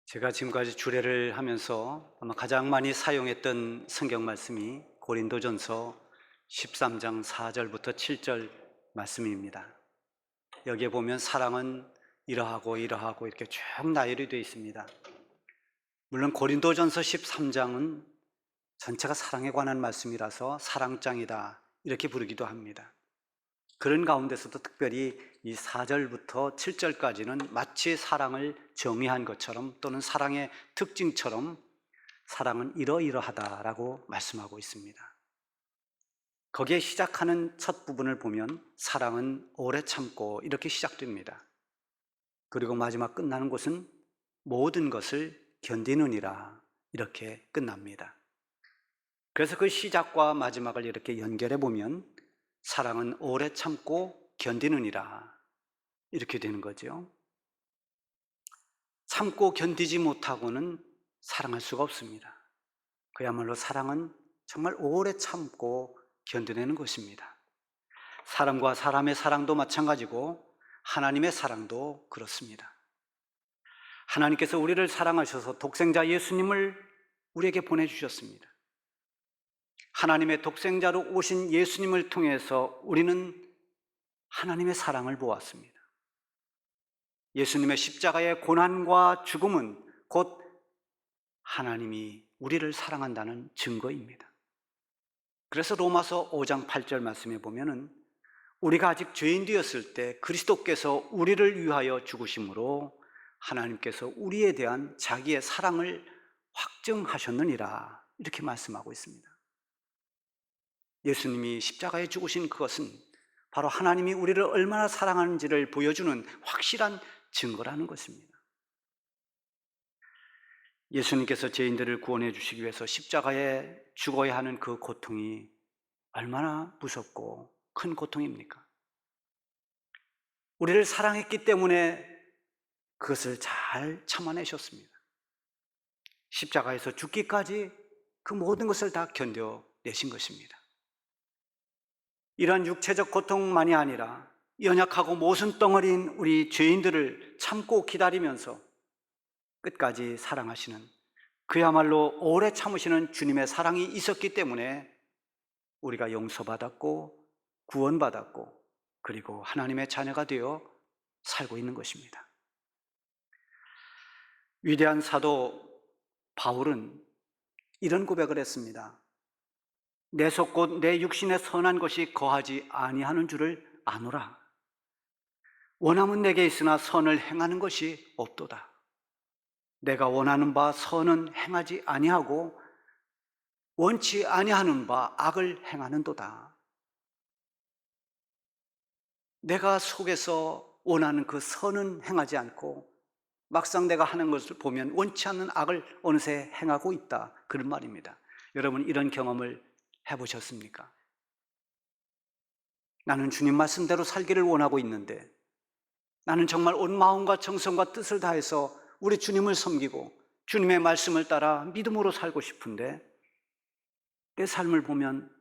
제가 지금까지 주례를 하면서 아마 가장 많이 사용했던 성경 말씀이 고린도전서 13장 4절부터 7절 말씀입니다. 여기에 보면 사랑은 이러하고 이러하고 이렇게 쭉 나열이 되어 있습니다. 물론 고린도전서 13장은 전체가 사랑에 관한 말씀이라서 사랑장이다 이렇게 부르기도 합니다. 그런 가운데서도 특별히 이 4절부터 7절까지는 마치 사랑을 정의한 것처럼 또는 사랑의 특징처럼 사랑은 이러이러하다라고 말씀하고 있습니다. 거기에 시작하는 첫 부분을 보면 사랑은 오래 참고 이렇게 시작됩니다. 그리고 마지막 끝나는 곳은 모든 것을 견디느니라 이렇게 끝납니다. 그래서 그 시작과 마지막을 이렇게 연결해 보면 사랑은 오래 참고 견디느니라 이렇게 되는 거죠. 참고 견디지 못하고는 사랑할 수가 없습니다. 그야말로 사랑은 정말 오래 참고 견뎌내는 것입니다. 사람과 사람의 사랑도 마찬가지고 하나님의 사랑도 그렇습니다. 하나님께서 우리를 사랑하셔서 독생자 예수님을 우리에게 보내주셨습니다. 하나님의 독생자로 오신 예수님을 통해서 우리는 하나님의 사랑을 보았습니다. 예수님의 십자가의 고난과 죽음은 곧 하나님이 우리를 사랑한다는 증거입니다. 그래서 로마서 5장 8절 말씀에 보면은 우리가 아직 죄인 되었을 때 그리스도께서 우리를 위하여 죽으심으로 하나님께서 우리에 대한 자기의 사랑을 확증하셨느니라 이렇게 말씀하고 있습니다. 예수님이 십자가에 죽으신 그것은 바로 하나님이 우리를 얼마나 사랑하는지를 보여주는 확실한 증거라는 것입니다. 예수님께서 죄인들을 구원해 주시기 위해서 십자가에 죽어야 하는 그 고통이 얼마나 무섭고 큰 고통입니까? 우리를 사랑했기 때문에 그것을 잘 참아내셨습니다. 십자가에서 죽기까지 그 모든 것을 다 견뎌내신 것입니다. 이러한 육체적 고통만이 아니라 연약하고 모순 덩어리인 우리 죄인들을 참고 기다리면서 끝까지 사랑하시는, 그야말로 오래 참으시는 주님의 사랑이 있었기 때문에 우리가 용서받았고 구원받았고 그리고 하나님의 자녀가 되어 살고 있는 것입니다. 위대한 사도 바울은 이런 고백을 했습니다. 내 속 곧 내 육신에 선한 것이 거하지 아니하는 줄을 아노라. 원함은 내게 있으나 선을 행하는 것이 없도다. 내가 원하는 바 선은 행하지 아니하고 원치 아니하는 바 악을 행하는도다. 내가 속에서 원하는 그 선은 행하지 않고 막상 내가 하는 것을 보면 원치 않는 악을 어느새 행하고 있다, 그런 말입니다. 여러분, 이런 경험을 해보셨습니까? 나는 주님 말씀대로 살기를 원하고 있는데, 나는 정말 온 마음과 정성과 뜻을 다해서 우리 주님을 섬기고 주님의 말씀을 따라 믿음으로 살고 싶은데, 내 삶을 보면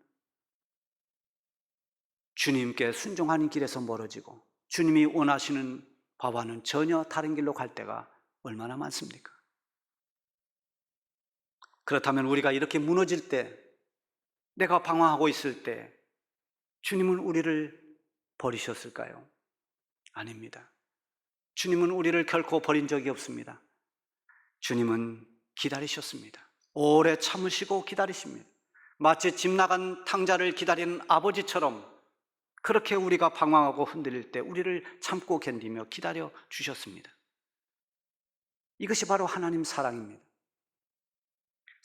주님께 순종하는 길에서 멀어지고 주님이 원하시는 바와는 전혀 다른 길로 갈 때가 얼마나 많습니까? 그렇다면 우리가 이렇게 무너질 때, 내가 방황하고 있을 때 주님은 우리를 버리셨을까요? 아닙니다. 주님은 우리를 결코 버린 적이 없습니다. 주님은 기다리셨습니다. 오래 참으시고 기다리십니다. 마치 집 나간 탕자를 기다리는 아버지처럼 그렇게 우리가 방황하고 흔들릴 때 우리를 참고 견디며 기다려 주셨습니다. 이것이 바로 하나님 사랑입니다.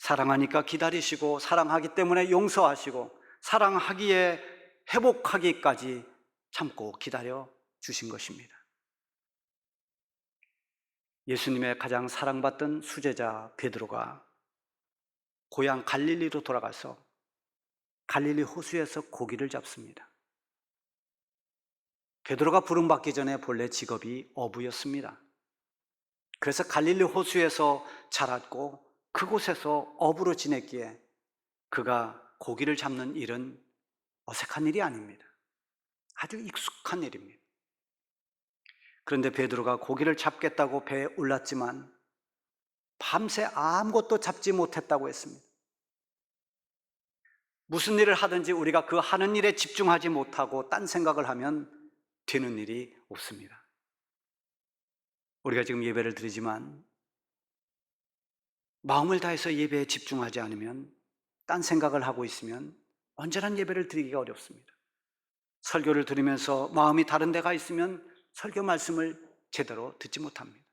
사랑하니까 기다리시고, 사랑하기 때문에 용서하시고, 사랑하기에 회복하기까지 참고 기다려 주신 것입니다. 예수님의 가장 사랑받던 수제자 베드로가 고향 갈릴리로 돌아가서 갈릴리 호수에서 고기를 잡습니다. 베드로가 부름받기 전에 본래 직업이 어부였습니다. 그래서 갈릴리 호수에서 자랐고 그곳에서 어부로 지냈기에 그가 고기를 잡는 일은 어색한 일이 아닙니다. 아주 익숙한 일입니다. 그런데 베드로가 고기를 잡겠다고 배에 올랐지만 밤새 아무것도 잡지 못했다고 했습니다. 무슨 일을 하든지 우리가 그 하는 일에 집중하지 못하고 딴 생각을 하면 되는 일이 없습니다. 우리가 지금 예배를 드리지만 마음을 다해서 예배에 집중하지 않으면, 딴 생각을 하고 있으면 언제나 예배를 드리기가 어렵습니다. 설교를 들으면서 마음이 다른 데가 있으면 설교 말씀을 제대로 듣지 못합니다.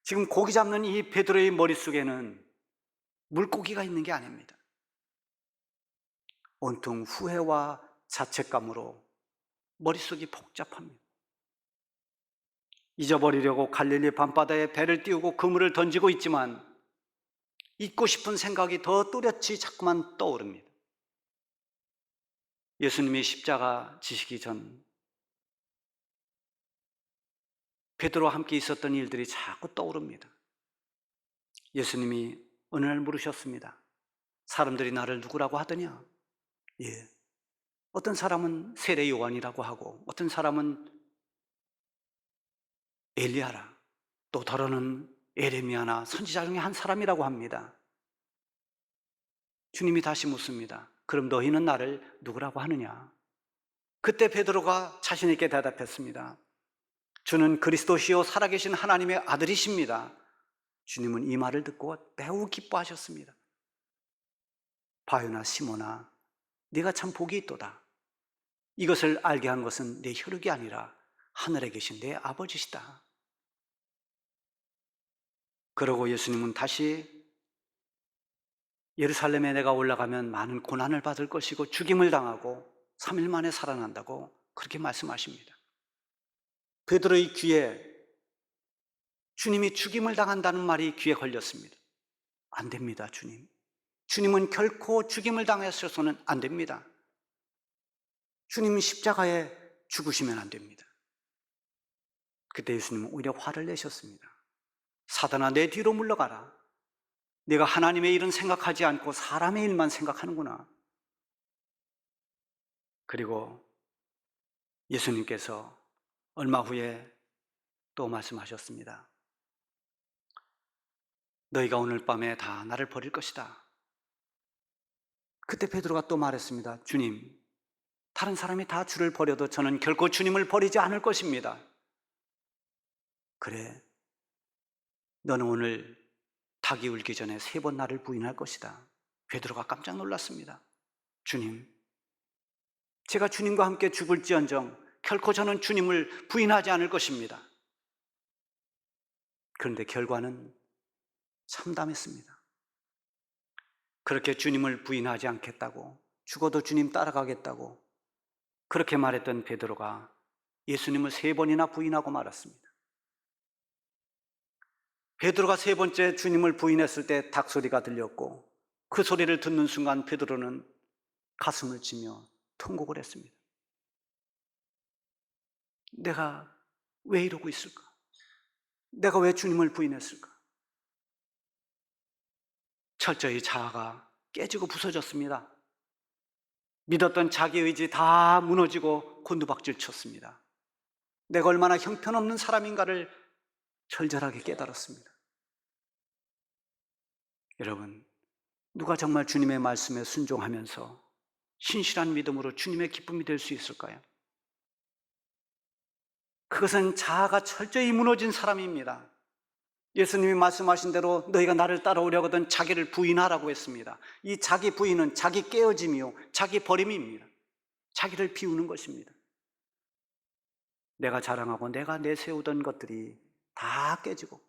지금 고기 잡는 이 베드로의 머릿속에는 물고기가 있는 게 아닙니다. 온통 후회와 자책감으로 머릿속이 복잡합니다. 잊어버리려고 갈릴리 밤바다에 배를 띄우고 그물을 던지고 있지만 잊고 싶은 생각이 더 또렷이 자꾸만 떠오릅니다. 예수님이 십자가 지시기 전 베드로와 함께 있었던 일들이 자꾸 떠오릅니다. 예수님이 어느 날 물으셨습니다. 사람들이 나를 누구라고 하더냐? 예. 어떤 사람은 세례 요한이라고 하고, 어떤 사람은 엘리야라, 또 다른은 에레미야나 선지자 중에 한 사람이라고 합니다. 주님이 다시 묻습니다. 그럼 너희는 나를 누구라고 하느냐? 그때 베드로가 자신 있게 대답했습니다. 주는 그리스도시요 살아계신 하나님의 아들이십니다. 주님은 이 말을 듣고 매우 기뻐하셨습니다. 바요나 시몬아, 네가 참 복이 있도다. 이것을 알게 한 것은 내 혈육이 아니라 하늘에 계신 내 아버지시다. 그러고 예수님은 다시 예루살렘에 내가 올라가면 많은 고난을 받을 것이고 죽임을 당하고 3일 만에 살아난다고 그렇게 말씀하십니다. 베드로의 귀에 주님이 죽임을 당한다는 말이 귀에 걸렸습니다. 안 됩니다, 주님. 주님은 결코 죽임을 당하셔서는 안 됩니다. 주님은 십자가에 죽으시면 안 됩니다. 그때 예수님은 오히려 화를 내셨습니다. 사단아, 내 뒤로 물러가라. 네가 하나님의 일은 생각하지 않고 사람의 일만 생각하는구나. 그리고 예수님께서 얼마 후에 또 말씀하셨습니다. 너희가 오늘 밤에 다 나를 버릴 것이다. 그때 베드로가 또 말했습니다. 주님, 다른 사람이 다 주를 버려도 저는 결코 주님을 버리지 않을 것입니다. 그래, 너는 오늘 닭이 울기 전에 3번 나를 부인할 것이다. 베드로가 깜짝 놀랐습니다. 주님, 제가 주님과 함께 죽을지언정 결코 저는 주님을 부인하지 않을 것입니다. 그런데 결과는 참담했습니다. 그렇게 주님을 부인하지 않겠다고, 죽어도 주님 따라가겠다고 그렇게 말했던 베드로가 예수님을 3번이나 부인하고 말았습니다. 베드로가 3번째 주님을 부인했을 때 닭소리가 들렸고, 그 소리를 듣는 순간 베드로는 가슴을 치며 통곡을 했습니다. 내가 왜 이러고 있을까? 내가 왜 주님을 부인했을까? 철저히 자아가 깨지고 부서졌습니다. 믿었던 자기 의지 다 무너지고 곤두박질 쳤습니다. 내가 얼마나 형편없는 사람인가를 절절하게 깨달았습니다. 여러분, 누가 정말 주님의 말씀에 순종하면서 신실한 믿음으로 주님의 기쁨이 될 수 있을까요? 그것은 자아가 철저히 무너진 사람입니다. 예수님이 말씀하신 대로 너희가 나를 따라오려거든 자기를 부인하라고 했습니다. 이 자기 부인은 자기 깨어짐이요, 자기 버림입니다. 자기를 비우는 것입니다. 내가 자랑하고 내가 내세우던 것들이 다 깨지고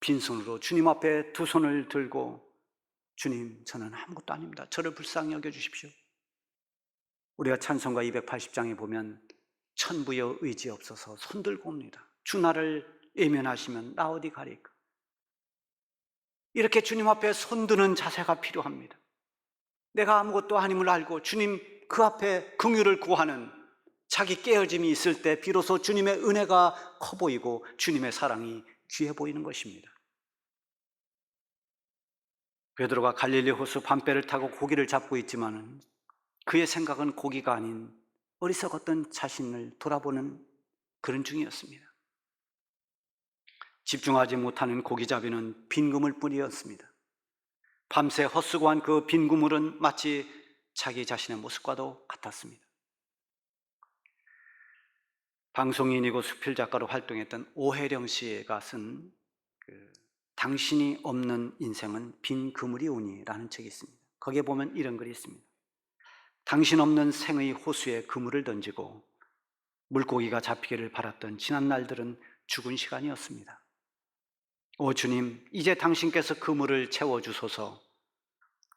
빈손으로 주님 앞에 두 손을 들고, 주님, 저는 아무것도 아닙니다. 저를 불쌍히 여겨주십시오. 우리가 찬송가 280장에 보면 천부여 의지 없어서 손 들고 옵니다. 주 나를 외면하시면 나 어디 가리까? 이렇게 주님 앞에 손드는 자세가 필요합니다. 내가 아무것도 아님을 알고 주님 그 앞에 긍휼을 구하는 자기 깨어짐이 있을 때 비로소 주님의 은혜가 커 보이고 주님의 사랑이 귀해 보이는 것입니다. 베드로가 갈릴리 호수 밤배를 타고 고기를 잡고 있지만은 그의 생각은 고기가 아닌 어리석었던 자신을 돌아보는 그런 중이었습니다. 집중하지 못하는 고기잡이는 빈 그물뿐이었습니다. 밤새 헛수고한 그 빈 그물은 마치 자기 자신의 모습과도 같았습니다. 방송인이고 수필작가로 활동했던 오혜령 씨가 쓴 당신이 없는 인생은 빈 그물이 오니라는 책이 있습니다. 거기에 보면 이런 글이 있습니다. 당신 없는 생의 호수에 그물을 던지고 물고기가 잡히기를 바랐던 지난 날들은 죽은 시간이었습니다. 오 주님, 이제 당신께서 그물을 채워주소서.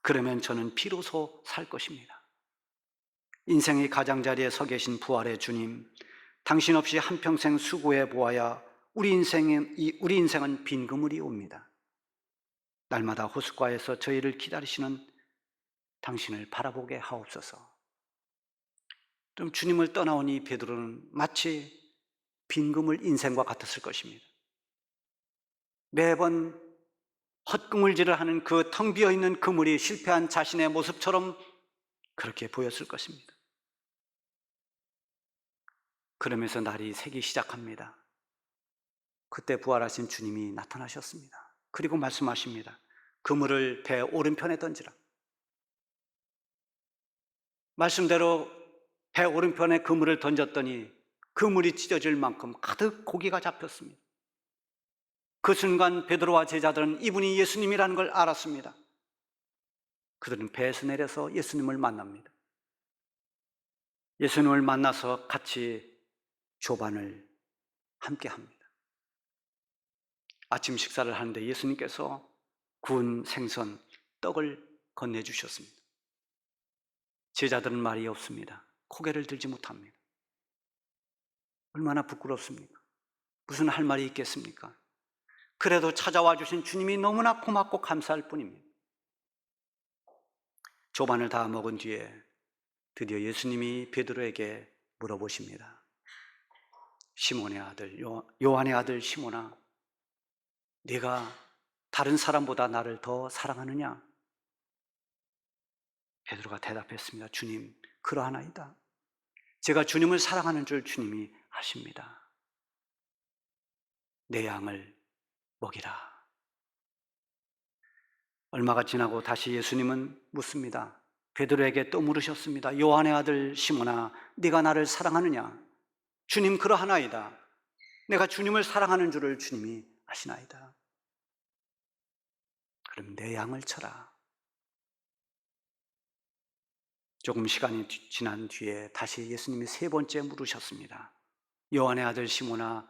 그러면 저는 비로소 살 것입니다. 인생의 가장자리에 서 계신 부활의 주님, 당신 없이 한평생 수고해 보아야 우리 인생은 빈 그물이 옵니다. 날마다 호숫가에서 저희를 기다리시는 당신을 바라보게 하옵소서. 좀 주님을 떠나온 이 베드로는 마치 빈 그물 인생과 같았을 것입니다. 매번 헛그물질을 하는 그 텅 비어있는 그물이 실패한 자신의 모습처럼 그렇게 보였을 것입니다. 그러면서 날이 새기 시작합니다. 그때 부활하신 주님이 나타나셨습니다. 그리고 말씀하십니다. 그물을 배 오른편에 던지라. 말씀대로 배 오른편에 그물을 던졌더니 그물이 찢어질 만큼 가득 고기가 잡혔습니다. 그 순간 베드로와 제자들은 이분이 예수님이라는 걸 알았습니다. 그들은 배에서 내려서 예수님을 만납니다. 예수님을 만나서 같이 조반을 함께 합니다. 아침 식사를 하는데 예수님께서 구운 생선, 떡을 건네주셨습니다. 제자들은 말이 없습니다. 고개를 들지 못합니다. 얼마나 부끄럽습니까? 무슨 할 말이 있겠습니까? 그래도 찾아와 주신 주님이 너무나 고맙고 감사할 뿐입니다. 조반을 다 먹은 뒤에 드디어 예수님이 베드로에게 물어보십니다. 시몬의 아들, 요한의 아들 시몬아, 네가 다른 사람보다 나를 더 사랑하느냐? 베드로가 대답했습니다. 주님, 그러하나이다. 제가 주님을 사랑하는 줄 주님이 아십니다. 내 양을 먹이라. 얼마가 지나고 다시 예수님은 묻습니다. 베드로에게 또 물으셨습니다. 요한의 아들 시몬아, 네가 나를 사랑하느냐? 주님, 그러하나이다. 내가 주님을 사랑하는 줄을 주님이 아시나이다. 그럼 내 양을 쳐라. 조금 시간이 지난 뒤에 다시 예수님이 세 번째 물으셨습니다. 요한의 아들 시몬아,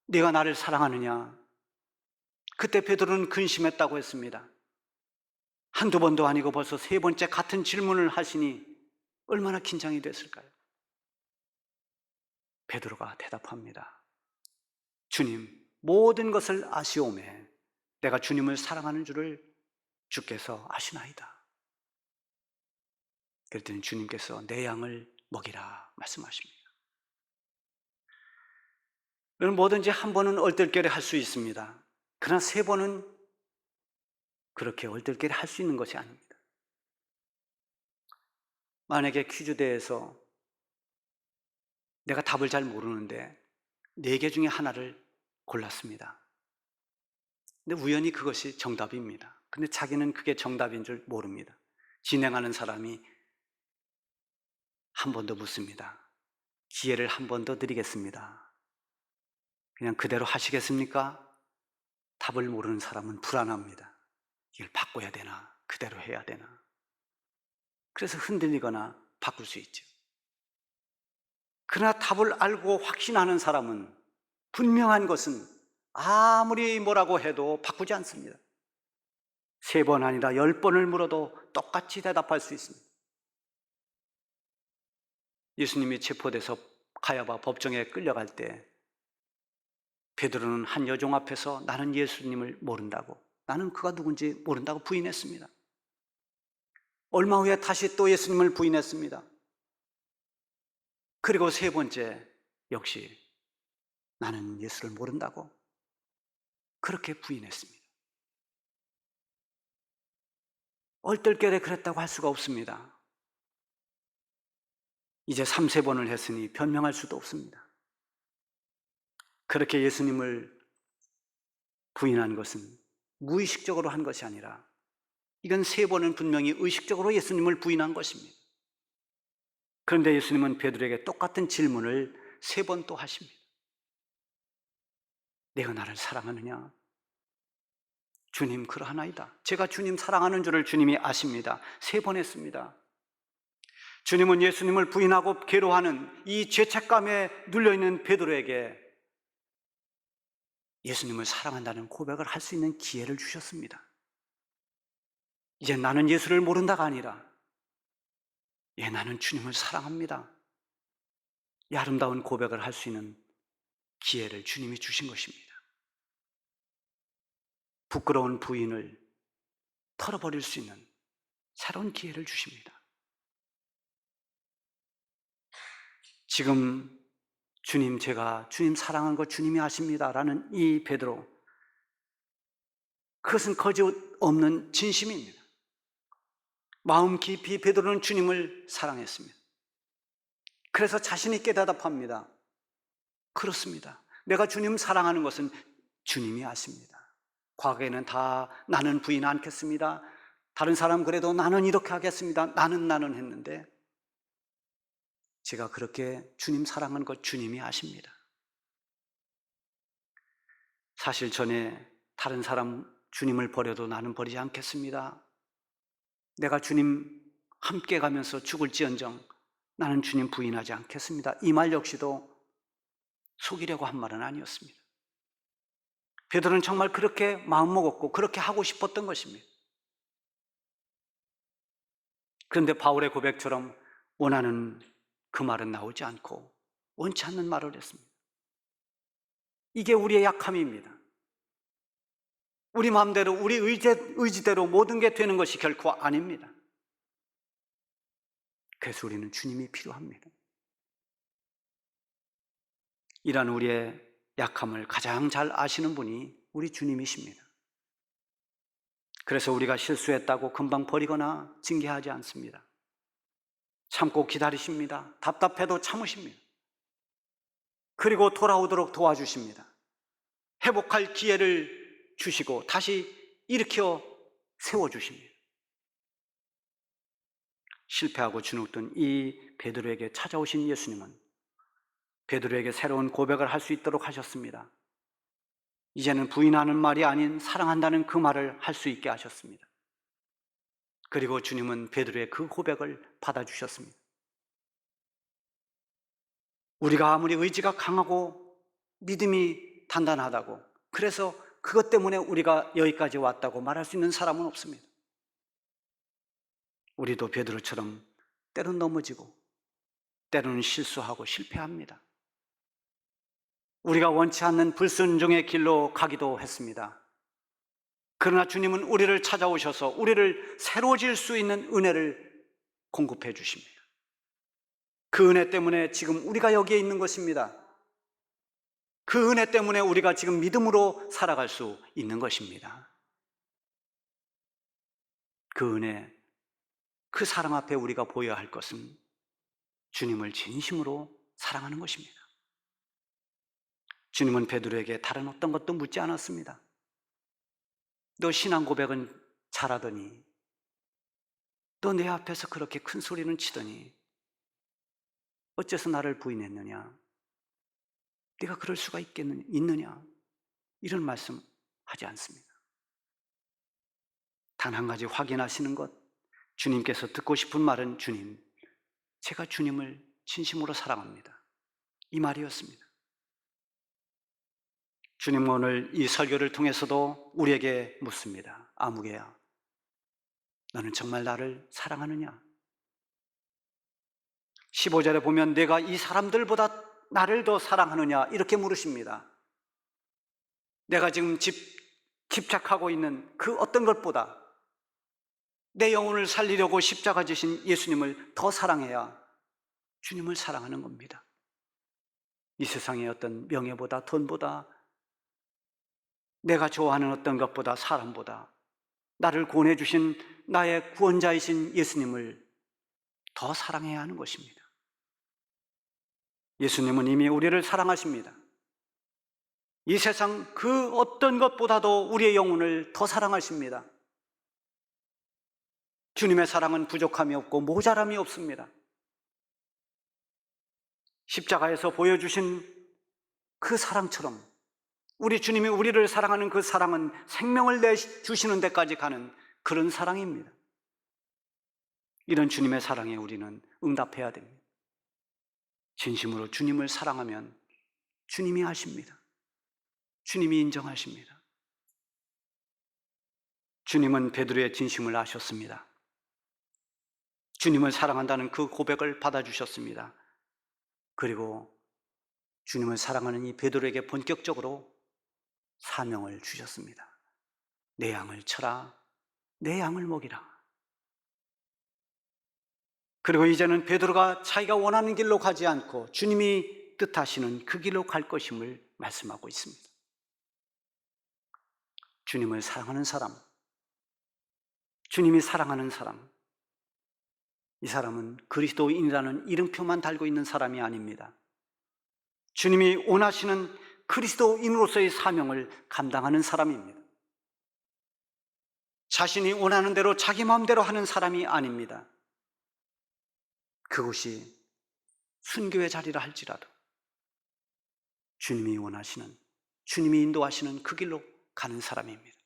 네가 나를 사랑하느냐? 그때 베드로는 근심했다고 했습니다. 한두 번도 아니고 벌써 세 번째 같은 질문을 하시니 얼마나 긴장이 됐을까요? 베드로가 대답합니다. 주님, 모든 것을 아시오매 내가 주님을 사랑하는 줄을 주께서 아시나이다. 그랬더니 주님께서 내 양을 먹이라 말씀하십니다. 여러분, 뭐든지 한 번은 얼떨결에 할 수 있습니다. 그러나 세 번은 그렇게 얼떨결에 할 수 있는 것이 아닙니다. 만약에 퀴즈대에서 내가 답을 잘 모르는데 4개 중에 하나를 골랐습니다. 근데 우연히 그것이 정답입니다. 근데 자기는 그게 정답인 줄 모릅니다. 진행하는 사람이 한 번 더 묻습니다. 기회를 한 번 더 드리겠습니다. 그냥 그대로 하시겠습니까? 답을 모르는 사람은 불안합니다. 이걸 바꿔야 되나? 그대로 해야 되나? 그래서 흔들리거나 바꿀 수 있죠. 그러나 답을 알고 확신하는 사람은 분명한 것은 아무리 뭐라고 해도 바꾸지 않습니다. 3번 아니라 10번을 물어도 똑같이 대답할 수 있습니다. 예수님이 체포돼서 가야바 법정에 끌려갈 때 베드로는 한 여종 앞에서 나는 예수님을 모른다고, 나는 그가 누군지 모른다고 부인했습니다. 얼마 후에 다시 또 예수님을 부인했습니다. 그리고 세 번째 역시 나는 예수를 모른다고 그렇게 부인했습니다. 얼떨결에 그랬다고 할 수가 없습니다. 이제 3-4번을 했으니 변명할 수도 없습니다. 그렇게 예수님을 부인한 것은 무의식적으로 한 것이 아니라 이건 3번은 분명히 의식적으로 예수님을 부인한 것입니다. 그런데 예수님은 베드로에게 똑같은 질문을 3번 또 하십니다. 내가 나를 사랑하느냐? 주님, 그러하나이다. 제가 주님 사랑하는 줄을 주님이 아십니다. 3번 했습니다. 주님은 예수님을 부인하고 괴로워하는 이 죄책감에 눌려있는 베드로에게 예수님을 사랑한다는 고백을 할 수 있는 기회를 주셨습니다. 이제 나는 예수를 모른다가 아니라 나는 주님을 사랑합니다. 이 아름다운 고백을 할 수 있는 기회를 주님이 주신 것입니다. 부끄러운 부인을 털어버릴 수 있는 새로운 기회를 주십니다. 지금 주님, 제가 주님 사랑한 거 주님이 아십니다 라는 이 베드로, 그것은 거짓 없는 진심입니다. 마음 깊이 베드로는 주님을 사랑했습니다. 그래서 자신 있게 대답합니다. 그렇습니다. 내가 주님 사랑하는 것은 주님이 아십니다. 과거에는 다 나는 부인 않겠습니다. 다른 사람 그래도 나는 이렇게 하겠습니다. 나는 했는데 제가 그렇게 주님 사랑한 것 주님이 아십니다. 사실 전에 다른 사람 주님을 버려도 나는 버리지 않겠습니다. 내가 주님 함께 가면서 죽을지언정 나는 주님 부인하지 않겠습니다. 이 말 역시도 속이려고 한 말은 아니었습니다. 베드로는 정말 그렇게 마음먹었고 그렇게 하고 싶었던 것입니다. 그런데 바울의 고백처럼 원하는 그 말은 나오지 않고 원치 않는 말을 했습니다. 이게 우리의 약함입니다. 우리 마음대로 우리 의지대로 모든 게 되는 것이 결코 아닙니다. 그래서 우리는 주님이 필요합니다. 이런 우리의 약함을 가장 잘 아시는 분이 우리 주님이십니다. 그래서 우리가 실수했다고 금방 버리거나 징계하지 않습니다. 참고 기다리십니다. 답답해도 참으십니다. 그리고 돌아오도록 도와주십니다. 회복할 기회를 주시고 다시 일으켜 세워주십니다. 실패하고 주눅든 이 베드로에게 찾아오신 예수님은 베드로에게 새로운 고백을 할 수 있도록 하셨습니다. 이제는 부인하는 말이 아닌 사랑한다는 그 말을 할 수 있게 하셨습니다. 그리고 주님은 베드로의 그 고백을 받아주셨습니다. 우리가 아무리 의지가 강하고 믿음이 단단하다고, 그래서 그것 때문에 우리가 여기까지 왔다고 말할 수 있는 사람은 없습니다. 우리도 베드로처럼 때론 넘어지고 때로는 실수하고 실패합니다. 우리가 원치 않는 불순종의 길로 가기도 했습니다. 그러나 주님은 우리를 찾아오셔서 우리를 새로워질 수 있는 은혜를 공급해 주십니다. 그 은혜 때문에 지금 우리가 여기에 있는 것입니다. 그 은혜 때문에 우리가 지금 믿음으로 살아갈 수 있는 것입니다. 그 은혜, 그 사랑 앞에 우리가 보여야 할 것은 주님을 진심으로 사랑하는 것입니다. 주님은 베드로에게 다른 어떤 것도 묻지 않았습니다. 너 신앙 고백은 잘하더니, 너 내 앞에서 그렇게 큰 소리는 치더니 어째서 나를 부인했느냐? 네가 그럴 수가 있느냐? 이런 말씀 하지 않습니다. 단 한 가지 확인하시는 것, 주님께서 듣고 싶은 말은 주님, 제가 주님을 진심으로 사랑합니다. 이 말이었습니다. 주님은 오늘 이 설교를 통해서도 우리에게 묻습니다. 아무개야, 너는 정말 나를 사랑하느냐? 15절에 보면 내가 이 사람들보다 나를 더 사랑하느냐 이렇게 물으십니다. 내가 지금 집착하고 있는 그 어떤 것보다 내 영혼을 살리려고 십자가 지신 예수님을 더 사랑해야 주님을 사랑하는 겁니다. 이 세상의 어떤 명예보다, 돈보다, 내가 좋아하는 어떤 것보다, 사람보다 나를 구원해 주신 나의 구원자이신 예수님을 더 사랑해야 하는 것입니다. 예수님은 이미 우리를 사랑하십니다. 이 세상 그 어떤 것보다도 우리의 영혼을 더 사랑하십니다. 주님의 사랑은 부족함이 없고 모자람이 없습니다. 십자가에서 보여주신 그 사랑처럼 우리 주님이 우리를 사랑하는 그 사랑은 생명을 내주시는 데까지 가는 그런 사랑입니다. 이런 주님의 사랑에 우리는 응답해야 됩니다. 진심으로 주님을 사랑하면 주님이 아십니다. 주님이 인정하십니다. 주님은 베드로의 진심을 아셨습니다. 주님을 사랑한다는 그 고백을 받아주셨습니다. 그리고 주님을 사랑하는 이 베드로에게 본격적으로 사명을 주셨습니다. 내 양을 쳐라, 내 양을 먹이라. 그리고 이제는 베드로가 자기가 원하는 길로 가지 않고 주님이 뜻하시는 그 길로 갈 것임을 말씀하고 있습니다. 주님을 사랑하는 사람, 주님이 사랑하는 사람, 이 사람은 그리스도인이라는 이름표만 달고 있는 사람이 아닙니다. 주님이 원하시는 그리스도인으로서의 사명을 감당하는 사람입니다. 자신이 원하는 대로 자기 마음대로 하는 사람이 아닙니다. 그곳이 순교의 자리라 할지라도 주님이 원하시는, 주님이 인도하시는 그 길로 가는 사람입니다.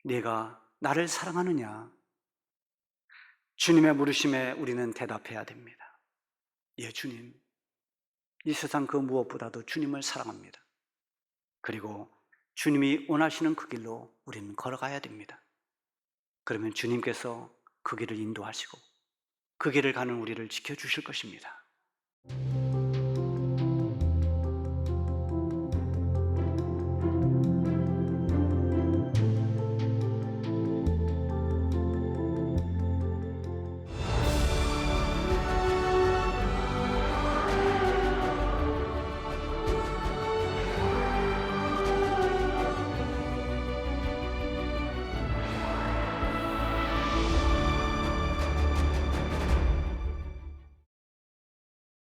네가 나를 사랑하느냐? 주님의 물으심에 우리는 대답해야 됩니다. 예, 주님. 이 세상 그 무엇보다도 주님을 사랑합니다. 그리고 주님이 원하시는 그 길로 우리는 걸어가야 됩니다. 그러면 주님께서 그 길을 인도하시고 그 길을 가는 우리를 지켜주실 것입니다.